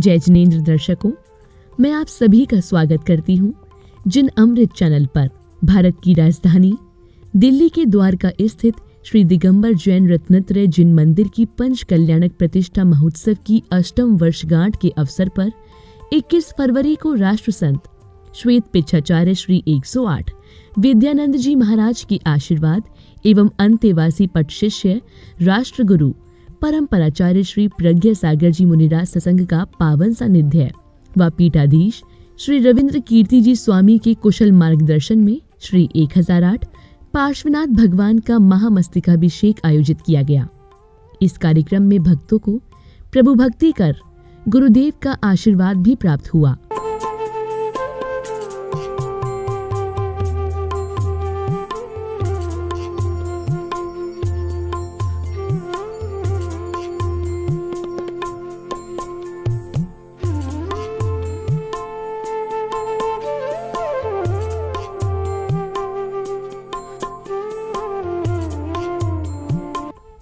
जय जिनेंद्र दर्शकों, मैं आप सभी का स्वागत करती हूँ जिन अमृत चैनल पर। भारत की राजधानी दिल्ली के द्वारका स्थित श्री दिगंबर जैन रत्नत्रय जिन मंदिर की पंच कल्याणक प्रतिष्ठा महोत्सव की 8वीं वर्षगांठ के अवसर पर 21 फरवरी को राष्ट्र संत श्वेत पिच्छाचार्य श्री 108 विद्यानंद जी महाराज के आशीर्वाद एवं अंतेवासी पट शिष्य राष्ट्रगुरु परम्पराचार्य श्री प्रज्ञा सागर जी मुनिराज सत्संग का पावन सानिध्य व पीठाधीश श्री रविंद्र कीर्ति जी स्वामी के कुशल मार्गदर्शन में श्री 1008 पार्श्वनाथ भगवान का महामस्तकाभिषेक आयोजित किया गया। इस कार्यक्रम में भक्तों को प्रभु भक्ति कर गुरुदेव का आशीर्वाद भी प्राप्त हुआ।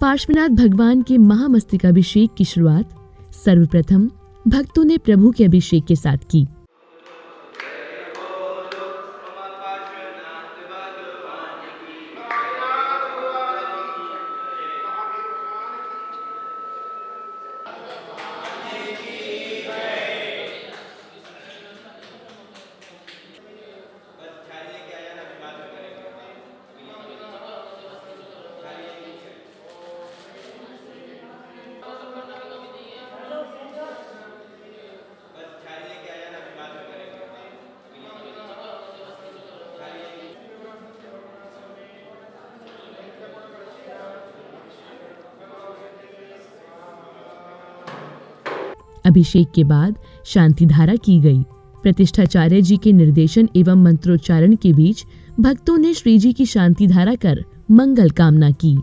पार्श्वनाथ भगवान के महामस्तकाभिषेक की शुरुआत सर्वप्रथम भक्तों ने प्रभु के अभिषेक के साथ की। अभिषेक के बाद शांति धारा की गई। प्रतिष्ठाचार्य जी के निर्देशन एवं मंत्रोच्चारण के बीच भक्तों ने श्री जी की शांति धारा कर मंगल कामना की।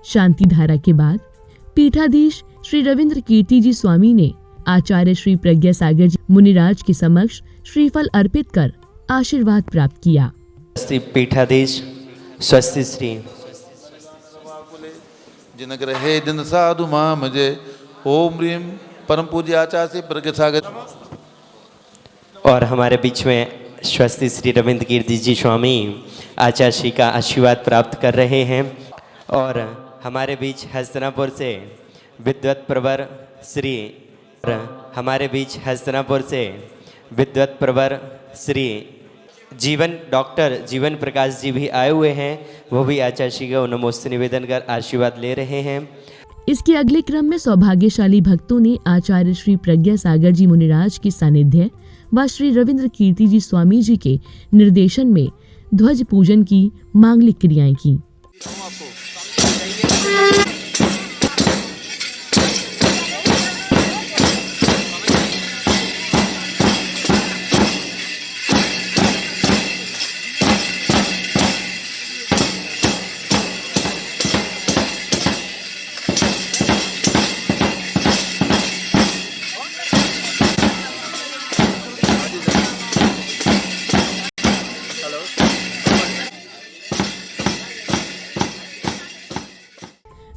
शांति धारा के बाद पीठाधीश श्री रविंद्र कीर्ति जी स्वामी ने आचार्य श्री प्रज्ञा सागर जी मुनिराज के समक्ष श्रीफल अर्पित कर आशीर्वाद प्राप्त किया। पीठाधीश स्वस्ति श्री जिनग्रहे जिन साधु महामजे ओम ह्रीं परम पूज्य आचार्य प्रज्ञा सागर। और हमारे बीच में स्वस्ति श्री रविंद्र कीर्ति जी स्वामी आचार्य श्री का आशीर्वाद प्राप्त कर रहे हैं। और हमारे बीच हस्तिनापुर से विद्वत प्रवर श्री डॉक्टर जीवन प्रकाश जी भी आए हुए हैं। वो भी आचार्य श्री का नमोस्तु निवेदन कर आशीर्वाद ले रहे हैं। इसके अगले क्रम में सौभाग्यशाली भक्तों ने आचार्य श्री प्रज्ञा सागर जी मुनिराज के सानिध्य व श्री रविंद्र कीर्ति जी स्वामी जी के निर्देशन में ध्वज पूजन की मांगलिक क्रियाएं की।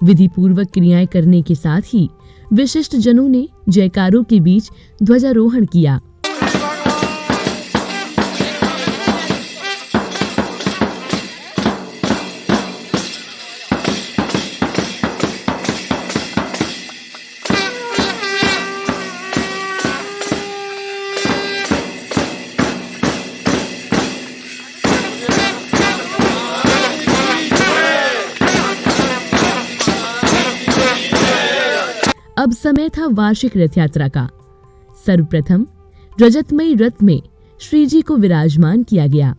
विधि पूर्वक क्रियाएं करने के साथ ही विशिष्ट जनों ने जयकारों के बीच ध्वजारोहण किया। अब समय था वार्षिक रथ यात्रा का। सर्वप्रथम रजतमयी रथ में श्री जी को विराजमान किया गया।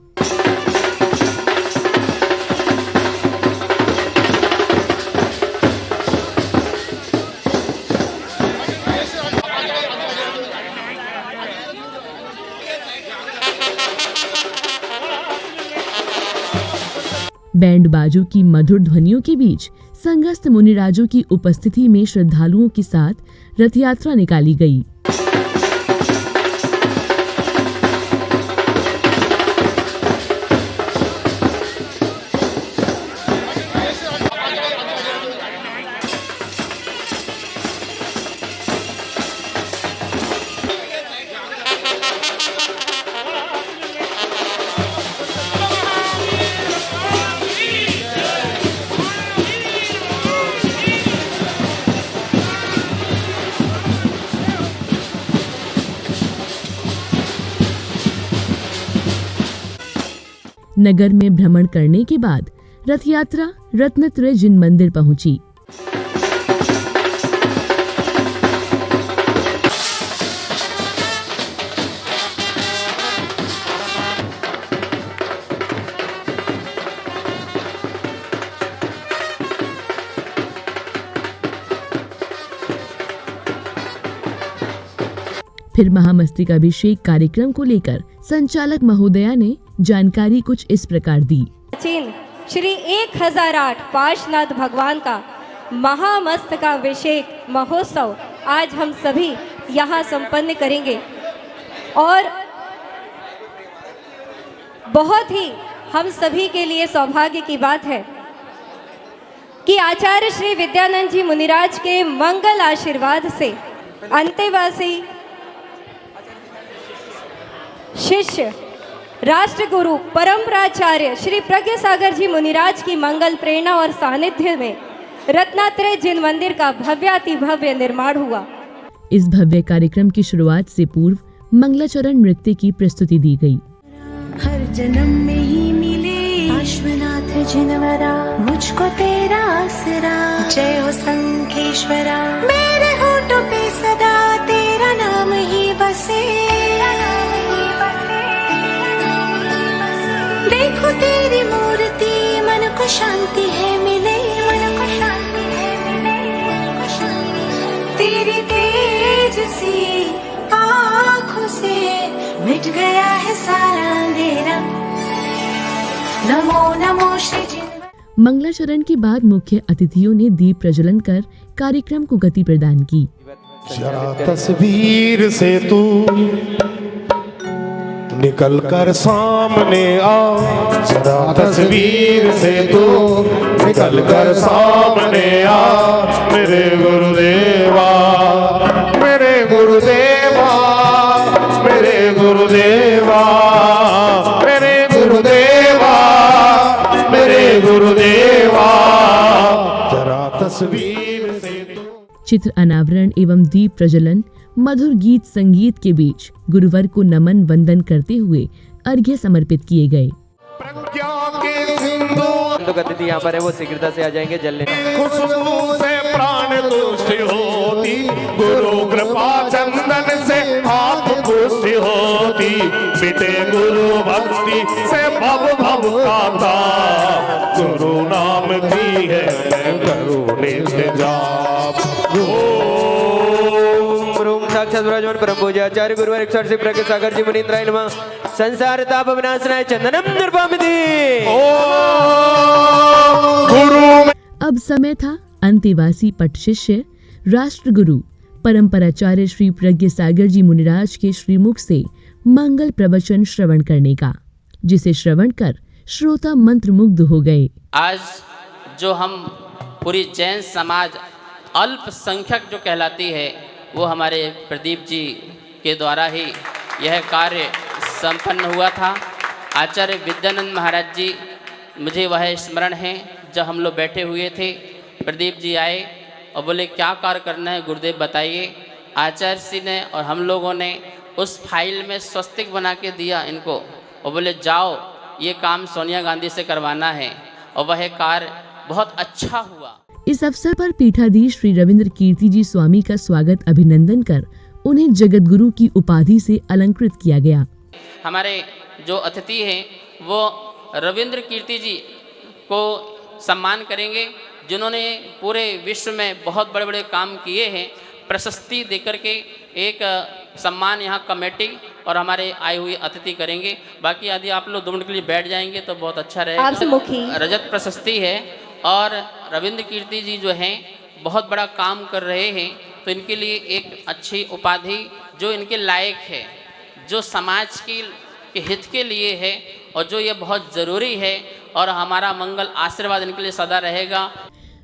बैंड बाजों की मधुर ध्वनियों के बीच संगस्थ मुनिराजों की उपस्थिति में श्रद्धालुओं के साथ रथ यात्रा निकाली गई। नगर में भ्रमण करने के बाद रथ यात्रा रत्नत्रय जिन मंदिर पहुंची। फिर महामस्तकाभिषेक कार्यक्रम को लेकर संचालक महोदया ने जानकारी कुछ इस प्रकार दी। प्राचीन श्री 1008 पार्श्वनाथ भगवान का महामस्तकाभिषेक महोत्सव आज हम सभी यहाँ संपन्न करेंगे और बहुत ही हम सभी के लिए सौभाग्य की बात है कि आचार्य श्री विद्यानंद जी मुनिराज के मंगल आशीर्वाद से अंतेवासी शिष्य राष्ट्रगुरु परम्पराचार्य श्री प्रज्ञ सागर जी मुनिराज की मंगल प्रेरणा और सानिध्य में रत्नात्रय जिन मंदिर का भव्याति भव्य निर्माण हुआ। इस भव्य कार्यक्रम की शुरुआत से पूर्व मंगलाचरण नृत्य की प्रस्तुति दी गई। हर जन्म में ही मिले पार्श्वनाथ जिनवरा, मुझको तेरा आसरा, जय हो संखेश्वरा। मेरे होठों पे सदा तेरा नाम ही बसे, देखो तेरी मूर्ति मन को शांति है मिले, मन को शांति है मिले, मन को शांति। तेरी तेज सी आँखों से मिट गया है सारा अंधेरा। नमो नमो श्री जिन। मंगलाचरण के बाद मुख्य अतिथियों ने दीप प्रज्वलन कर कार्यक्रम को गति प्रदान की। जरा तस्वीर से तू निकल कर सामने आ, जरा तस्वीर से तू निकल कर सामने आ। मेरे गुरुदेवा, मेरे गुरुदेवा, मेरे गुरुदेवा, मेरे गुरुदेवा, मेरे गुरुदेवा, जरा तस्वीर से तू। चित्र अनावरण एवं दीप प्रज्वलन मधुर गीत संगीत के बीच गुरुवर को नमन वंदन करते हुए अर्घ्य समर्पित किए गए। अतिथि यहाँ पर है, वो शीघ्रता से आ जाएंगे जल लेने। खुशबू से प्राण तुष्टि होती, गुरु कृपा चंदन से आत्म पुष्टि होती। मिटे गुरु भक्ति से भव भव काता, गुरु नाम की है करुणे से जाप। साक्षात विराजमान परम पूज्य आचार्य गुरुवर 108 श्री प्रज्ञ सागर जी मुनीन्द्राय नमः। संसार ताप विनाशनाय चंदनम निर्वापिति। अब समय था अंतेवासी पट शिष्य राष्ट्रगुरु परम्पराचार्य श्री प्रज्ञ सागर जी मुनिराज के श्रीमुख से मंगल प्रवचन श्रवण करने का, जिसे श्रवण कर श्रोता मंत्रमुग्ध हो गए। आज जो हम पूरी जैन समाज अल्पसंख्यक जो कहलाती है, वो हमारे प्रदीप जी के द्वारा ही यह कार्य संपन्न हुआ था। आचार्य विद्यानंद महाराज जी, मुझे वह स्मरण है जब हम लोग बैठे हुए थे, प्रदीप जी आए और बोले क्या कार्य करना है गुरुदेव बताइए। आचार्य जी ने और हम लोगों ने उस फाइल में स्वस्तिक बना के दिया इनको और बोले जाओ ये काम सोनिया गांधी से करवाना है, और वह कार्य बहुत अच्छा हुआ। इस अवसर पर पीठाधीश श्री रविंद्र कीर्ति जी स्वामी का स्वागत अभिनंदन कर उन्हें जगत गुरु की उपाधि से अलंकृत किया गया। हमारे जो अतिथि हैं वो रविंद्र कीर्ति जी को सम्मान करेंगे, जिन्होंने पूरे विश्व में बहुत बड़े बड़े काम किए हैं। प्रशस्ति देकर के एक सम्मान यहाँ कमेटी और हमारे आए हुए अतिथि करेंगे। बाकी यदि आप लोग 2 मिनट के लिए बैठ जाएंगे तो बहुत अच्छा रहेगा। आपसे मुखी रजत प्रशस्ति है और रविंद्र कीर्ति जी जो हैं बहुत बड़ा काम कर रहे हैं, तो इनके लिए एक अच्छी उपाधि जो इनके लायक है, जो समाज के हित के लिए है और जो ये बहुत ज़रूरी है, और हमारा मंगल आशीर्वाद इनके लिए सदा रहेगा।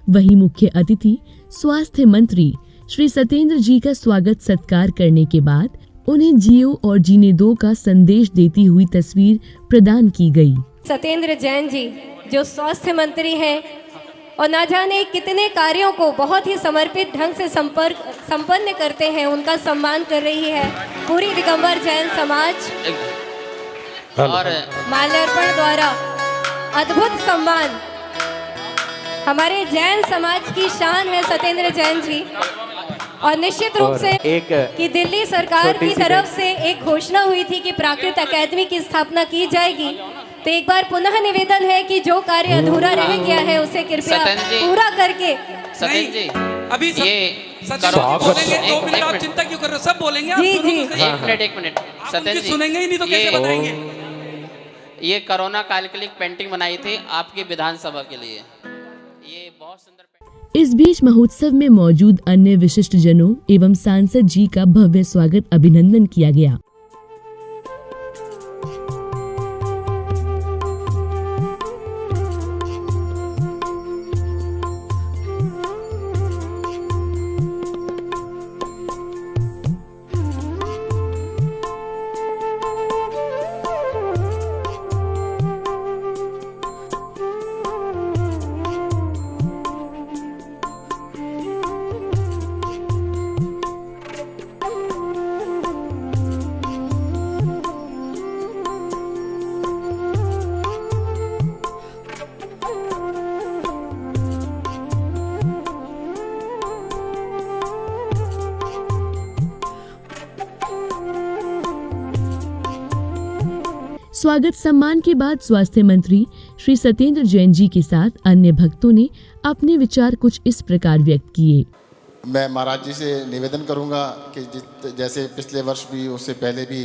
वहीं मुख्य अतिथि स्वास्थ्य मंत्री श्री सत्येंद्र जी का स्वागत सत्कार करने के बाद उन्हें जियो और जीने दो का संदेश देती हुई तस्वीर प्रदान की गई। सत्येंद्र जैन जी जो स्वास्थ्य मंत्री हैं और ना जाने कितने कार्यों को बहुत ही समर्पित ढंग से संपन्न करते हैं, उनका सम्मान कर रही है पूरी दिगंबर जैन समाज और माल्यार्पण द्वारा। अद्भुत सम्मान, हमारे जैन समाज की शान है सत्येंद्र जैन जी। और निश्चित रूप से कि दिल्ली सरकार की तरफ से एक घोषणा हुई थी कि प्राकृत अकादमी की स्थापना की जाएगी, तो एक बार पुनः निवेदन है कि जो कार्य अधूरा रह गया है उसे कृपया पूरा करके। सत्येंद्र जी अभी बोलेंगे, 2 मिनट आप चिंता क्यों कर रहे हो, सब बोलेंगे। जी जी एक मिनट सत्येंद्र जी सुनेंगे ही नहीं तो कैसे बताएंगे। ये कोरोना काल के लिए एक पेंटिंग बनाई थी आपकी विधानसभा के लिए, ये बहुत सुंदर। इस बीच महोत्सव में मौजूद अन्य विशिष्ट जनों एवं सांसद जी का भव्य स्वागत अभिनंदन किया गया। स्वागत सम्मान के बाद स्वास्थ्य मंत्री श्री सत्येंद्र जैन जी के साथ अन्य भक्तों ने अपने विचार कुछ इस प्रकार व्यक्त किए। मैं महाराज जी से निवेदन करूंगा कि जैसे पिछले वर्ष भी उससे पहले भी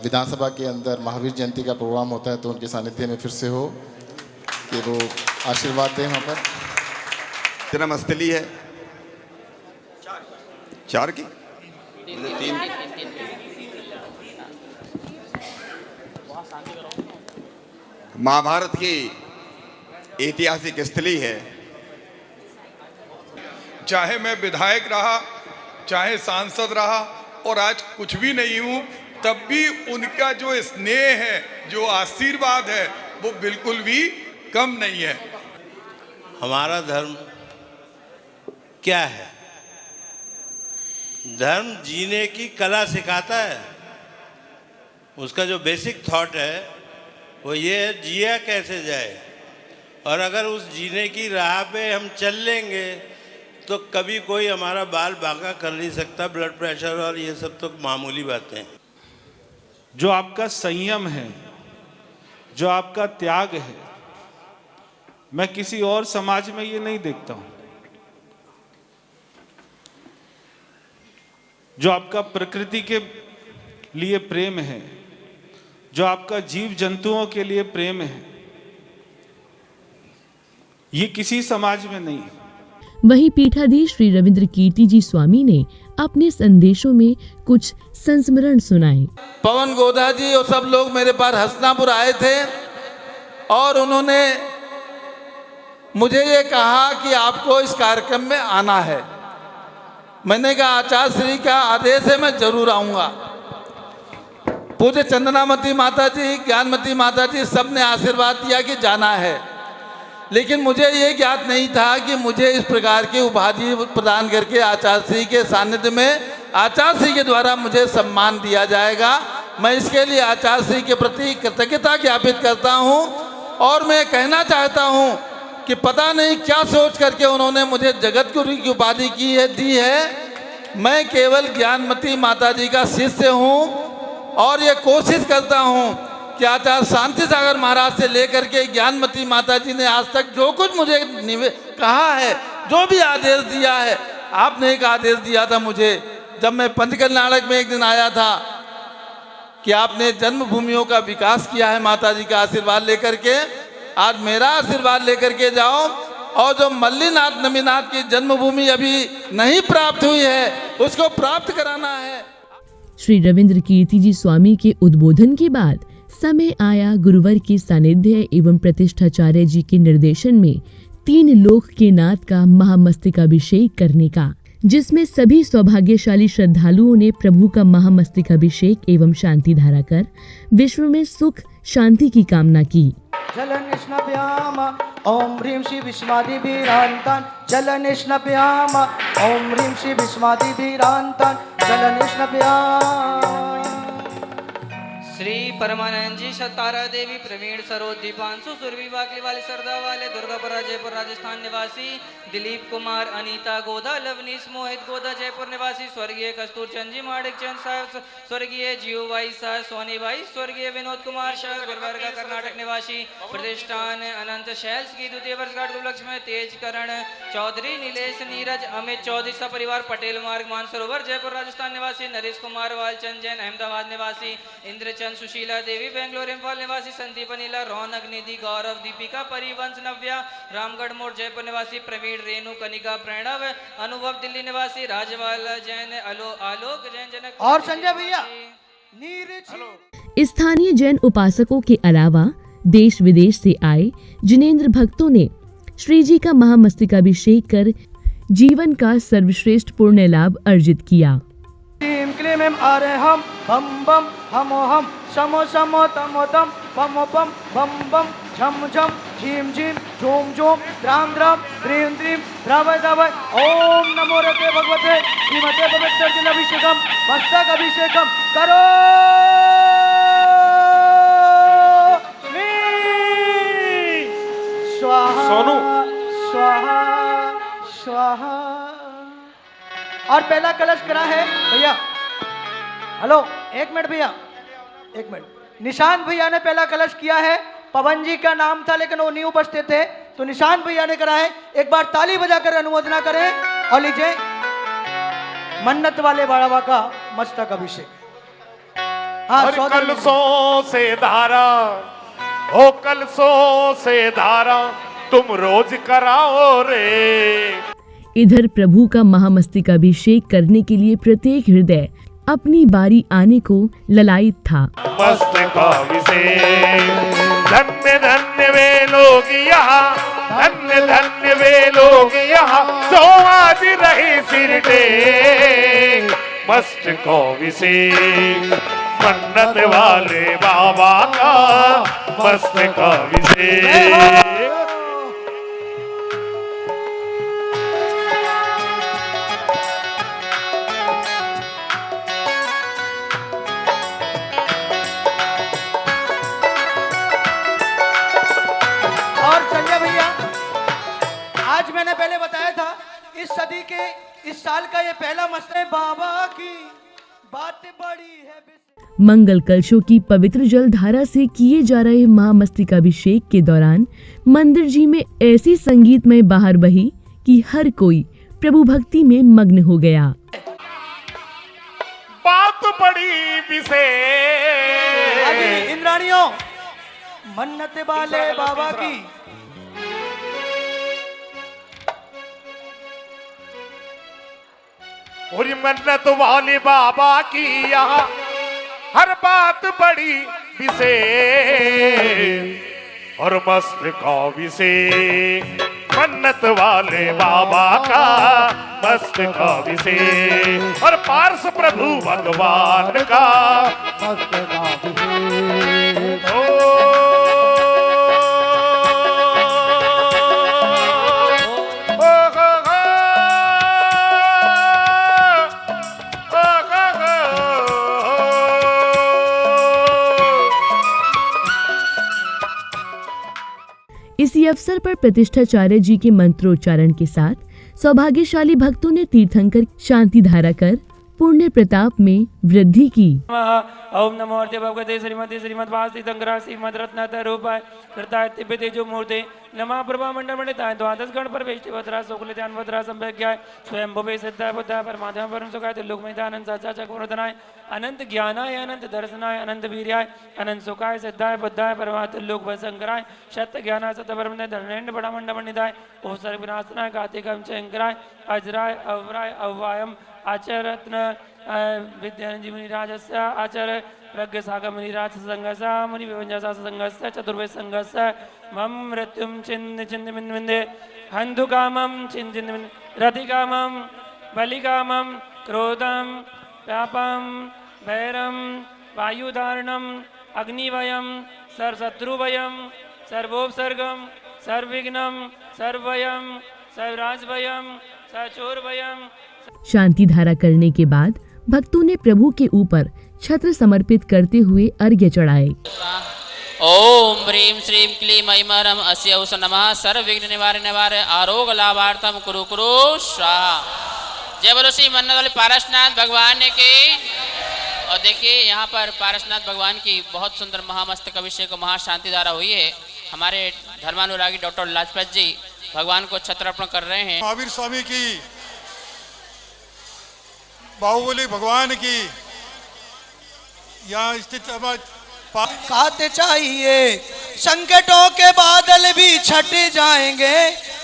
विधानसभा के अंदर महावीर जयंती का प्रोग्राम होता है, तो उनके सानिध्य में फिर से हो कि वो आशीर्वाद दें वहाँ पर। जन्मस्थली है 4 की 3 महाभारत की ऐतिहासिक स्थली है। चाहे मैं विधायक रहा, चाहे सांसद रहा और आज कुछ भी नहीं हूं, तब भी उनका जो स्नेह है, जो आशीर्वाद है, वो बिल्कुल भी कम नहीं है। हमारा धर्म क्या है? धर्म जीने की कला सिखाता है। उसका जो बेसिक थॉट है वो ये है, जिया कैसे जाए। और अगर उस जीने की राह पे हम चल लेंगे तो कभी कोई हमारा बाल बांका कर नहीं सकता। ब्लड प्रेशर और ये सब तो मामूली बातें हैं। जो आपका संयम है, जो आपका त्याग है, मैं किसी और समाज में ये नहीं देखता हूं। जो आपका प्रकृति के लिए प्रेम है, जो आपका जीव जंतुओं के लिए प्रेम है, ये किसी समाज में नहीं। वहीं पीठाधीश श्री रविंद्र कीर्ति जी स्वामी ने अपने संदेशों में कुछ संस्मरण सुनाए। पवन गोधा जी और सब लोग मेरे पास हसनापुर आए थे और उन्होंने मुझे ये कहा कि आपको इस कार्यक्रम में आना है। मैंने कहा आचार्य श्री का आदेश है, मैं जरूर आऊँगा। पूज्य चंदनामती माता जी, ज्ञानमती माता जी सब ने आशीर्वाद दिया कि जाना है, लेकिन मुझे ये ज्ञात नहीं था कि मुझे इस प्रकार की उपाधि प्रदान करके आचार्य श्री के सानिध्य में आचार्य श्री के द्वारा मुझे सम्मान दिया जाएगा। मैं इसके लिए आचार्य श्री के प्रति कृतज्ञता ज्ञापित करता हूँ और मैं कहना चाहता हूँ कि पता नहीं क्या सोच करके उन्होंने मुझे जगत गुरु की उपाधि दी है। मैं केवल ज्ञानमती माता जी का शिष्य हूँ और ये कोशिश करता हूँ कि आचार्य शांति सागर महाराज से लेकर के ज्ञानमती माता जी ने आज तक जो कुछ मुझे कहा है, जो भी आदेश दिया है, आपने एक आदेश दिया था मुझे जब मैं पंचकल्याणक में एक दिन आया था कि आपने जन्मभूमियों का विकास किया है माता जी का आशीर्वाद लेकर के, आज मेरा आशीर्वाद लेकर के जाओ। और जो मल्लीनाथ नमीनाथ की जन्मभूमि अभी नहीं प्राप्त हुई है उसको प्राप्त कराना है। श्री रविंद्र कीर्ति जी स्वामी के उद्बोधन के बाद समय आया गुरुवर के सानिध्य एवं प्रतिष्ठाचार्य जी के निर्देशन में 3 लोक के नाथ का महामस्तकाभिषेक करने का, जिसमें सभी सौभाग्यशाली श्रद्धालुओं ने प्रभु का महामस्तकाभिषेक एवं शांति धारा कर विश्व में सुख शांति की कामना की। जलनिष्णप्याम ओम ह्रीं श्री विस्मादिभिरान्तान् जलनिष्णप्याम ओम ह्रीं श्री विस्मादिभिरान्तान् जलनिष्णप्याम। श्री परमानंद जी सतारा देवी प्रवीण सरोज दीपांशु सुरभि वाकली वाले सरदा वाले दुर्गापुर जयपुर राजस्थान निवासी दिलीप कुमार अनीता गोदा लवनीश मोहित गोदा जयपुर निवासी स्वर्गीय कस्तूर चंद जी माणिक चंद साहब स्वर्गीय जीव भाई शाह सोनी भाई स्वर्गीय विनोद कुमार शाह गुलबर्गा कर्नाटक निवासी प्रतिष्ठान अनंत शैल्स की द्वितीय वर्षगांठ उपलक्ष्य में तेज करण चौधरी नीलेश नीरज अमित चौधरी सपरिवार पटेल मार्ग मानसरोवर जयपुर राजस्थान निवासी नरेश कुमार वालचंद जैन अहमदाबाद निवासी इंद्रचंद सुशीला देवी बेंगलोर इम्फाल निवासी संदीप अनिला रौनक निधि गौरव दीपिका परिवंश नव्या रामगढ़ मोड़ जयपुर निवासी प्रवीण रेणु कनिका प्रणव अनुभव दिल्ली निवासी राजवाल जैन आलोक जैन जनक और संजय भैया स्थानीय जैन उपासकों के अलावा देश विदेश से आए जिनेंद्र भक्तों ने श्री जी का महामस्तकाभिषेक कर जीवन का सर्वश्रेष्ठ पुण्य लाभ अर्जित किया। क्लीम अरहम बम बम हमो हम समो समो तमो तम बमो बम बम बम झम झम झीम झीम झूम झूम द्राम द्राम द्रीम द्रीम द्रवय द्रवय ओम नमो रते भगवते श्रीमते पवित्र जल अभिषेकम मस्तक अभिषेकम करो स्वाहा सोनू स्वाहा स्वाहा। और पहला कलश करा है भैया, हेलो एक मिनट भैया, एक मिनट। निशांत भैया ने पहला कलश किया है, पवन जी का नाम था लेकिन वो नहीं उपस्थित थे, तो निशांत भैया ने करा है। एक बार ताली बजाकर अनुमोदना करें और लीजिए मन्नत वाले बाबा का मस्तक अभिषेक। हाँ, कलशों से धारा ओ कलशों से धारा तुम रोज कराओ रे। इधर प्रभु का महामस्तकाभिषेक करने के लिए प्रत्येक हृदय अपनी बारी आने को ललायित था। मस्तकाभिषेक धन्य धन्य वे लोग यहाँ, धन्य धन्य वे लोग यहाँ जो आज रहे सिर टेक। मस्तकाभिषेक मन्नत वाले बाबा का मस्तकाभिषेक। आज मैंने पहले बताया था इस सदी के इस साल का ये पहला मसला बाबा की बात बड़ी है। मंगल कलशों की पवित्र जल धारा से किए जा रहे महामस्तकाभिषेक के दौरान मंदिर जी में ऐसी संगीतमय बहार बही कि हर कोई प्रभु भक्ति में मग्न हो गया। बात बड़ी विशेष इंद्राणियों मन्नत वाले बाबा की और मन्नत वाले बाबा की यहाँ हर बात बड़ी विशेष और मस्तकाभिषेक मन्नत वाले बाबा का मस्तकाभिषेक और पार्श प्रभु भगवान का मस्तकाभिषेक। इसी अवसर पर प्रतिष्ठाचार्य जी के मंत्रोच्चारण के साथ सौभाग्यशाली भक्तों ने तीर्थंकर शांति धारा कर पुण्य प्रताप में वृद्धि की। ओम नमो अर्थे भगवते श्रीमती श्रीमद्भास्ति संग्रह श्रीमद रत्नाकर रूपाय कृताय तेजो मूर्ते नमः प्रभा मंडल मंडिताय द्वादश गण परवेष्टि वत्रा शुक्ल ध्यान वत्रा संभज्ञाय स्वयं भवे सिद्धाय बुद्धाय परमात्मा परम सुखाय त्रिलोक में आनंद साचा चक्रवर्धनाय अनंत ज्ञानाय अनंत दर्शनाय अनंत वीर्याय अनंत सुखाय सिद्धाय बुद्धाय परमात्मा लोक वसंकराय सत्य ज्ञानाय सत्य परम धर्मेन्द्र बड़ा मंडल मंडिताय ओ सर्व विनाशनाय कार्तिकम चंकराय अजराय अवराय अव्वायम आचरत्न विद्यानंद मुनिराजस्य आचार्य प्रज्ञ सागर मुनिराज संगसा मुनि विवंजसा संगस्य चतुर्वेद संगस्य मम मृत्युम चिन्ह चिन्ह विंदे हंधु कामम चिन्ह चिन्ह रति कामम बलि कामम क्रोधम पापम भैरम वायुधारणम अग्निवयम सर्वशत्रुवयम सर्वोपसर्गम सर्वविघ्नम सर्वयम सर्वराजभयम सचोरभयम। शांति धारा करने के बाद भक्तों ने प्रभु के ऊपर छत्र समर्पित करते हुए अर्घ्य चढ़ाए। ओम ह्रीं श्रीं क्लीं ऐं मरम अस्य उस नमः सर्व विघ्न निवार आरोग्य लाभार्थम कुरु कुरु स्वाहा। जय बोलो श्री मन्नत वाले पारसनाथ भगवान की। और देखिए यहाँ पर पारसनाथ भगवान की बहुत सुंदर महामस्तक अभिषेक महाशांति धारा हुई है। हमारे धर्मानुरागी डॉक्टर लाजपत जी भगवान को छत्र अर्पण कर रहे हैं। महावीर स्वामी की, बाहुबली भगवान की, यहाँ स्थित खाते चाहिए संकटों के बादल भी छट जाएंगे।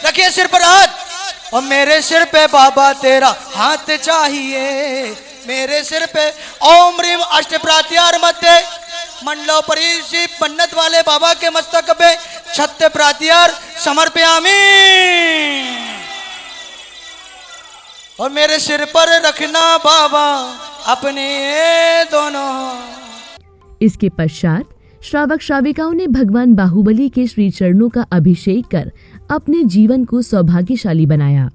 रखिए सिर पर हाथ और मेरे सिर पे बाबा तेरा हाथ चाहिए। मेरे सिर पे ओम ह्रीं अष्टप्रात्यार मध्य मंडलो परिषि पन्नत वाले बाबा के मस्तक पे छत्त प्रात्यार समर्पयामि। और मेरे सिर पर रखना बाबा अपने दोनों। इसके पश्चात श्रावक श्राविकाओं ने भगवान बाहुबली के श्री चरणों का अभिषेक कर अपने जीवन को सौभाग्यशाली बनाया।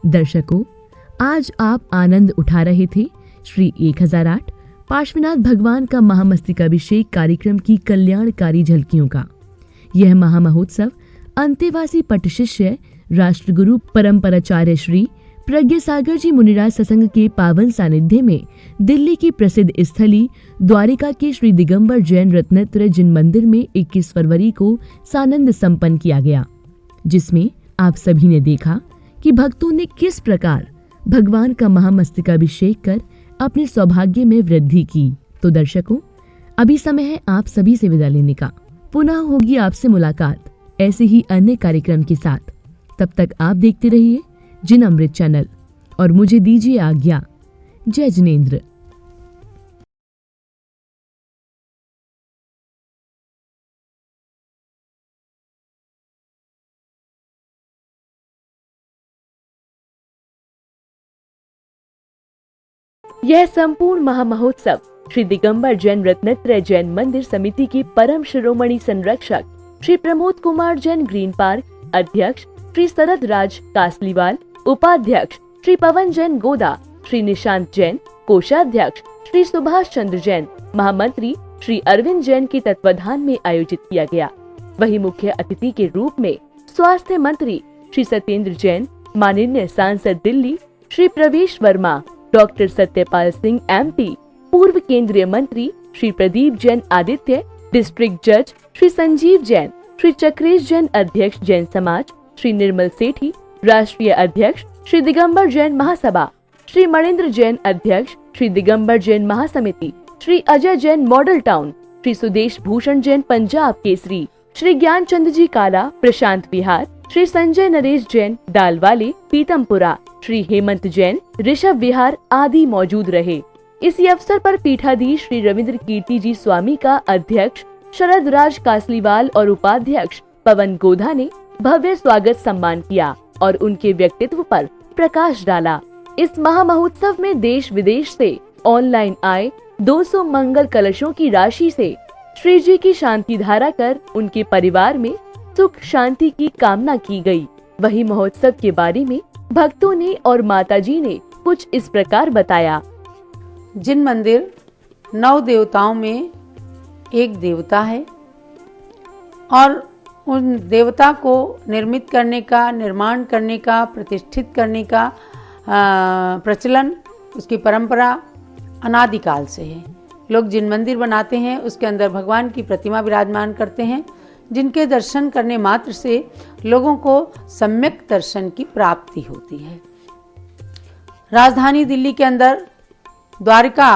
दर्शकों, आज आप आनंद उठा रहे थे श्री 1008 पार्श्वनाथ भगवान का महामस्तकाभिषेक कार्यक्रम की कल्याणकारी झलकियों का। यह महामहोत्सव अंतेवासी पट शिष्य राष्ट्रगुरु परम्पराचार्य श्री प्रज्ञ सागर जी मुनिराज सत्संग के पावन सानिध्य में दिल्ली की प्रसिद्ध स्थली द्वारिका के श्री दिगंबर जैन रत्नत्रय जिन मंदिर में 21 फरवरी को सानंद संपन्न किया गया, जिसमें आप सभी ने देखा कि भक्तों ने किस प्रकार भगवान का महामस्तकाभिषेक कर अपने सौभाग्य में वृद्धि की। तो दर्शकों, अभी समय है आप सभी से विदा लेने का। पुनः होगी आपसे मुलाकात ऐसे ही अन्य कार्यक्रम के साथ। तब तक आप देखते रहिए जिन अमृत चैनल और मुझे दीजिए आज्ञा। जय जिनेंद्र। यह संपूर्ण महामहोत्सव श्री दिगंबर जैन रत्नत्रय जैन मंदिर समिति की परम शिरोमणि संरक्षक श्री प्रमोद कुमार जैन ग्रीन पार्क अध्यक्ष श्री शरद राज कासलीवाल, उपाध्यक्ष श्री पवन जैन गोदा, श्री निशांत जैन कोषाध्यक्ष श्री सुभाष चंद्र जैन, महामंत्री श्री अरविंद जैन के तत्वाधान में आयोजित किया गया। वही मुख्य अतिथि के रूप में स्वास्थ्य मंत्री श्री सत्येंद्र जैन, माननीय सांसद दिल्ली श्री प्रवेश वर्मा, डॉक्टर सत्यपाल सिंह MP, पूर्व केंद्रीय मंत्री श्री प्रदीप जैन आदित्य, डिस्ट्रिक्ट जज श्री संजीव जैन, श्री चक्रेश जैन अध्यक्ष जैन समाज, श्री निर्मल सेठी, राष्ट्रीय अध्यक्ष श्री दिगंबर जैन महासभा, श्री मणिंद्र जैन, अध्यक्ष श्री दिगंबर जैन महासमिति, श्री अजय जैन, मॉडल टाउन, श्री सुदेश भूषण जैन, पंजाब केसरी, श्री ज्ञानचंद जी काला, प्रशांत विहार, श्री संजय नरेश जैन, डालवाले, पीतमपुरा, श्री हेमंत जैन, ऋषभ विहार आदि मौजूद रहे। इसी अवसर पर पीठाधीश श्री रविंद्र कीर्ति जी स्वामी का अध्यक्ष शरद राज कासलीवाल और उपाध्यक्ष पवन गोधा ने भव्य स्वागत सम्मान किया और उनके व्यक्तित्व पर प्रकाश डाला। इस महामहोत्सव में देश विदेश से ऑनलाइन आए 200 मंगल कलशों की राशि से श्री जी की शांति धारा कर उनके परिवार में सुख शांति की कामना की गई। वही महोत्सव के बारे में भक्तों ने और माताजी ने कुछ इस प्रकार बताया। जिन मंदिर 9 देवताओं में एक देवता है और उन देवता को निर्मित करने का, निर्माण करने का, प्रतिष्ठित करने का प्रचलन, उसकी परंपरा अनादिकाल से है। लोग जिन मंदिर बनाते हैं उसके अंदर भगवान की प्रतिमा विराजमान करते हैं, जिनके दर्शन करने मात्र से लोगों को सम्यक दर्शन की प्राप्ति होती है। राजधानी दिल्ली के अंदर द्वारका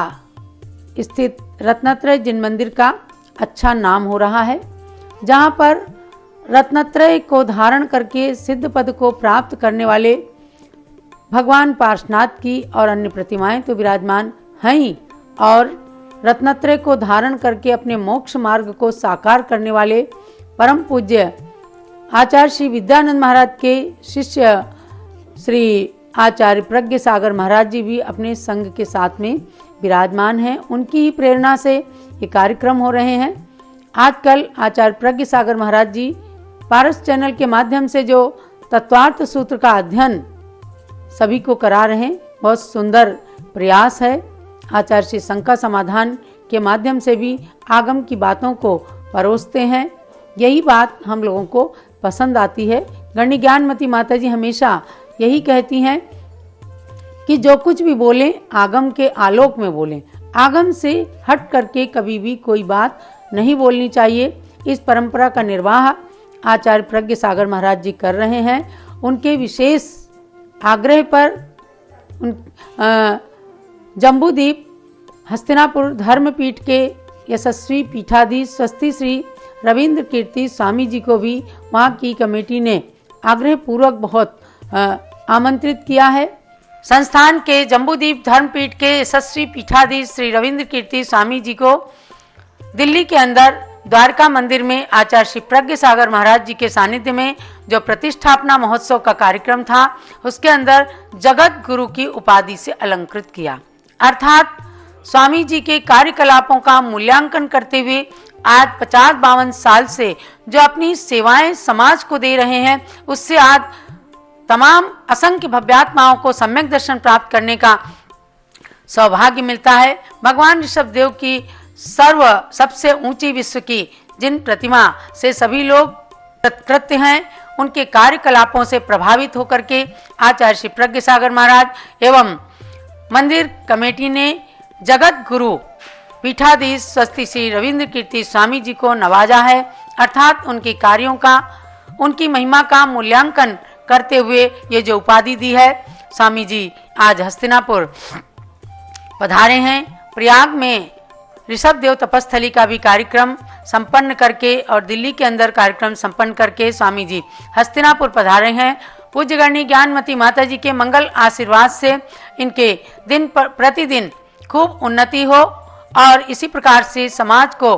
स्थित रत्नत्रय जिन मंदिर का अच्छा नाम हो रहा है, जहां पर रत्नत्रय को धारण करके सिद्ध पद को प्राप्त करने वाले भगवान पार्श्वनाथ की और अन्य प्रतिमाएं तो विराजमान हैं ही, और रत्नत्रय को धारण करके अपने मोक्ष मार्ग को साकार करने वाले परम पूज्य आचार्य श्री विद्यानंद महाराज के शिष्य श्री आचार्य प्रज्ञ सागर महाराज जी भी अपने संघ के साथ में विराजमान हैं। उनकी ही प्रेरणा से ये कार्यक्रम हो रहे हैं। आजकल आचार्य प्रज्ञ सागर महाराज जी पारस चैनल के माध्यम से जो तत्वार्थ सूत्र का अध्ययन सभी को करा रहे हैं, बहुत सुंदर प्रयास है। आचार्य श्री शंका समाधान के माध्यम से भी आगम की बातों को परोसते हैं। यही बात हम लोगों को पसंद आती है। गण्य ज्ञानमती माता जी हमेशा यही कहती हैं कि जो कुछ भी बोलें आगम के आलोक में बोलें, आगम से हट करके कभी भी कोई बात नहीं बोलनी चाहिए। इस परंपरा का निर्वाह आचार्य प्रज्ञ सागर महाराज जी कर रहे हैं। उनके विशेष आग्रह पर जम्बूद्वीप हस्तिनापुर धर्मपीठ के यशस्वी पीठाधीश स्वस्ति श्री रविंद्र कीर्ति स्वामी जी को भी वहाँ की कमेटी ने आग्रह पूर्वक बहुत आमंत्रित किया है। संस्थान के जम्बूद्वीप धर्मपीठ के यशस्वी पीठाधीश श्री रविंद्र कीर्ति स्वामी जी को दिल्ली के अंदर द्वारका मंदिर में आचार्य श्री प्रज्ञ सागर महाराज जी के सानिध्य में जो प्रतिष्ठापना महोत्सव का कार्यक्रम था, उसके अंदर जगत गुरु की उपाधि से अलंकृत किया। अर्थात स्वामी जी के कार्यकलापों का मूल्यांकन करते हुए आज 50-52 साल से जो अपनी सेवाएं समाज को दे रहे हैं, उससे आज तमाम असंख्य भव्यात्माओं को सम्यक दर्शन प्राप्त करने का सौभाग्य मिलता है। भगवान ऋषभ देव की सबसे ऊंची विश्व की जिन प्रतिमा से सभी लोग कृत्य हैं, उनके कार्यकलापों से प्रभावित होकर के आचार्य श्री प्रज्ञ सागर महाराज एवं मंदिर कमेटी ने जगत गुरु पीठाधीश स्वस्ति श्री रविंद्र कीर्ति स्वामी जी को नवाजा है। अर्थात उनके कार्यों का, उनकी महिमा का मूल्यांकन करते हुए ये जो उपाधि दी है। स्वामी जी आज हस्तिनापुर पधारे हैं। प्रयाग में ऋषभ देव तपस्थली का भी कार्यक्रम संपन्न करके और दिल्ली के अंदर कार्यक्रम संपन्न करके स्वामी जी हस्तिनापुर पधारे हैं। पूज्य गण्य ज्ञानमती माता जी के मंगल आशीर्वाद से इनके दिन पर प्रतिदिन खूब उन्नति हो और इसी प्रकार से समाज को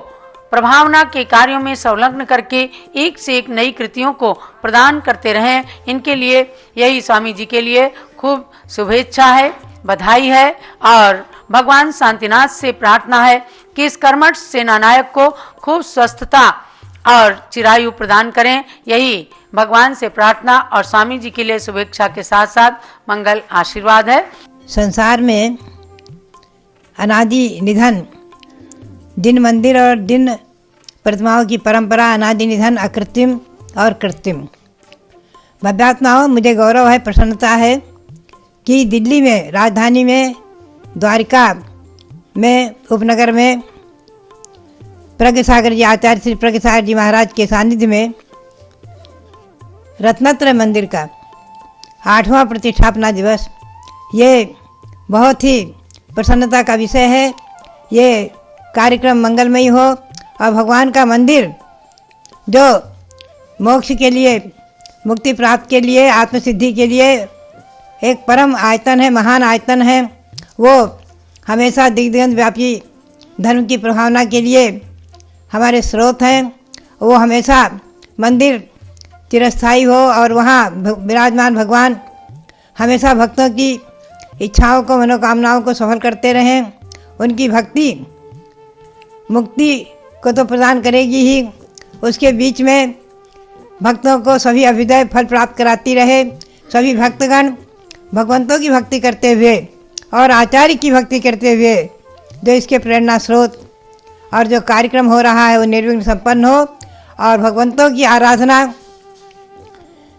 प्रभावना के कार्यों में संलग्न करके एक से एक नई कृतियों को प्रदान करते रहें। इनके लिए यही स्वामी जी के लिए खूब शुभेच्छा है, बधाई है और भगवान शांतिनाथ से प्रार्थना है कि इस कर्मठ सेनानायक को खूब स्वस्थता और चिरायु प्रदान करें। यही भगवान से प्रार्थना और स्वामी जी के लिए शुभेच्छा के साथ साथ मंगल आशीर्वाद है। संसार में अनादि निधन दिन मंदिर और दिन प्रतिमाओं की परंपरा, अनादि निधन अकृत्रिम और कृत्रिम। भव्यात्माओं, मुझे गौरव है, प्रसन्नता है कि दिल्ली में, राजधानी में, द्वारका में, उपनगर में प्रज्ञ सागर जी, आचार्य श्री प्रज्ञ सागर जी महाराज के सानिध्य में रत्नत्रय मंदिर का 8वां प्रतिष्ठापना दिवस, ये बहुत ही प्रसन्नता का विषय है। ये कार्यक्रम मंगलमयी हो और भगवान का मंदिर जो मोक्ष के लिए, मुक्ति प्राप्त के लिए, आत्मसिद्धि के लिए एक परम आयतन है, महान आयतन है, वो हमेशा दिग्दिगंत व्यापी धर्म की प्रभावना के लिए हमारे स्रोत हैं। वो हमेशा मंदिर चिरस्थायी हो और वहाँ विराजमान भगवान हमेशा भक्तों की इच्छाओं को, मनोकामनाओं को सफल करते रहें। उनकी भक्ति मुक्ति को तो प्रदान करेगी ही, उसके बीच में भक्तों को सभी अभ्युदय फल प्राप्त कराती रहे। सभी भक्तगण भगवंतों की भक्ति करते हुए और आचार्य की भक्ति करते हुए जो इसके प्रेरणा स्रोत और जो कार्यक्रम हो रहा है वो निर्विघ्न संपन्न हो और भगवंतों की आराधना,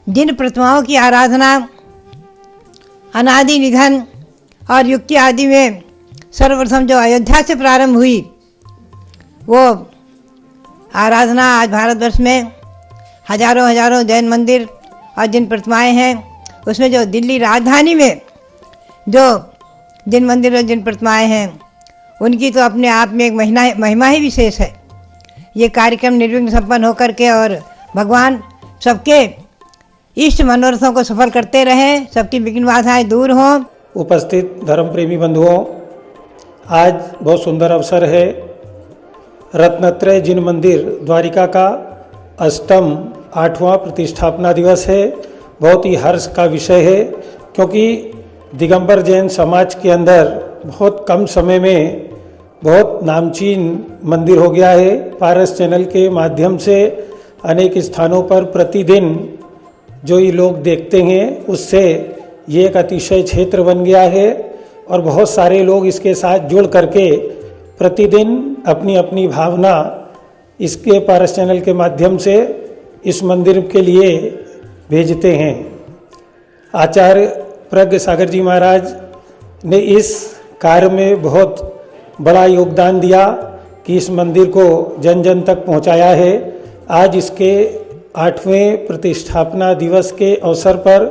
जिन प्रतिमाओं की आराधना अनादि निधन और युक्ति आदि में सर्वप्रथम जो अयोध्या से प्रारंभ हुई, वो आराधना आज भारतवर्ष में हजारों हजारों जैन मंदिर और जिन प्रतिमाएं हैं, उसमें जो दिल्ली राजधानी में जो जिन मंदिर और जिन प्रतिमाएं हैं, उनकी तो अपने आप में एक महिमा ही विशेष है। ये कार्यक्रम निर्विघ्न संपन्न होकर के और भगवान सबके इष्ट मनोरथों को सफल करते रहें, सबकी विघ्न बाधाएं दूर हों। उपस्थित धर्म प्रेमी बंधुओं, आज बहुत सुंदर अवसर है। रत्नत्रय जिन मंदिर द्वारिका का 8वां प्रतिष्ठापना दिवस है। बहुत ही हर्ष का विषय है, क्योंकि दिगंबर जैन समाज के अंदर बहुत कम समय में बहुत नामचीन मंदिर हो गया है। पारस चैनल के माध्यम से अनेक स्थानों पर प्रतिदिन जो ये लोग देखते हैं, उससे ये एक अतिशय क्षेत्र बन गया है और बहुत सारे लोग इसके साथ जुड़ करके प्रतिदिन अपनी अपनी भावना इसके पारस चैनल के माध्यम से इस मंदिर के लिए भेजते हैं। आचार्य प्रज्ञ सागर जी महाराज ने इस कार्य में बहुत बड़ा योगदान दिया कि इस मंदिर को जन जन तक पहुंचाया है। आज इसके 8वें प्रतिष्ठापना दिवस के अवसर पर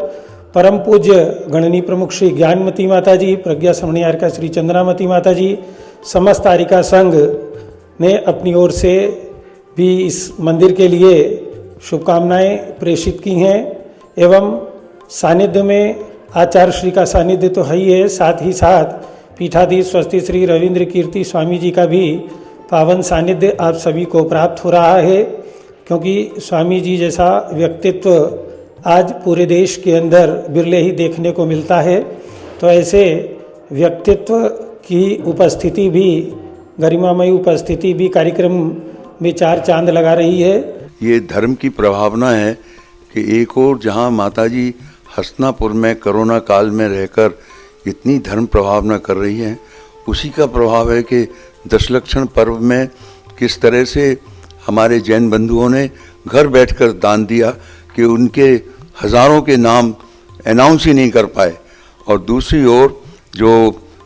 परम पूज्य गणनी प्रमुख श्री ज्ञानमती माता जी, प्रज्ञा श्रमणी आर्का श्री चंद्रामती माता जी, समस्त आरिका संघ ने अपनी ओर से भी इस मंदिर के लिए शुभकामनाएं प्रेषित की हैं। एवं सानिध्य में आचार्य श्री का सानिध्य तो है ही है, साथ ही साथ पीठाधीश स्वस्ति श्री रविंद्र कीर्ति स्वामी जी का भी पावन सानिध्य आप सभी को प्राप्त हो रहा है, क्योंकि स्वामी जी जैसा व्यक्तित्व आज पूरे देश के अंदर बिरले ही देखने को मिलता है। तो ऐसे व्यक्तित्व की उपस्थिति भी, गरिमामयी उपस्थिति भी कार्यक्रम में चार चांद लगा रही है। ये धर्म की प्रभावना है कि एक और जहाँ माताजी हसनापुर में कोरोना काल में रहकर इतनी धर्म प्रभावना कर रही हैं, उसी का प्रभाव है कि दशलक्षण पर्व में किस तरह से हमारे जैन बंधुओं ने घर बैठकर दान दिया कि उनके हज़ारों के नाम अनाउंस ही नहीं कर पाए। और दूसरी ओर जो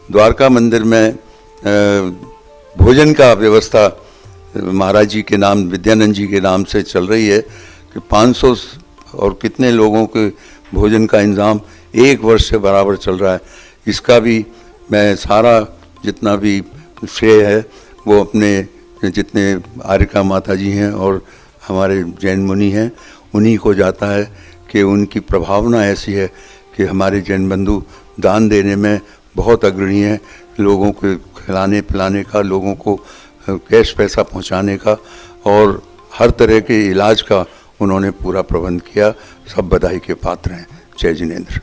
द्वारका मंदिर में भोजन का व्यवस्था महाराज जी के नाम, विद्यानंद जी के नाम से चल रही है कि 500 और कितने लोगों के भोजन का इंतज़ाम 1 वर्ष से बराबर चल रहा है। इसका भी मैं सारा जितना भी श्रेय है वो अपने जितने आर्यका माता जी हैं और हमारे जैन मुनि हैं उन्हीं को जाता है कि उनकी प्रभावना ऐसी है कि हमारे जैन बंधु दान देने में बहुत अग्रणी हैं। लोगों को खिलाने पिलाने का, लोगों को कैश पैसा पहुंचाने का और हर तरह के इलाज का उन्होंने पूरा प्रबंध किया। सब बधाई के पात्र हैं। जय जिनेंद्र।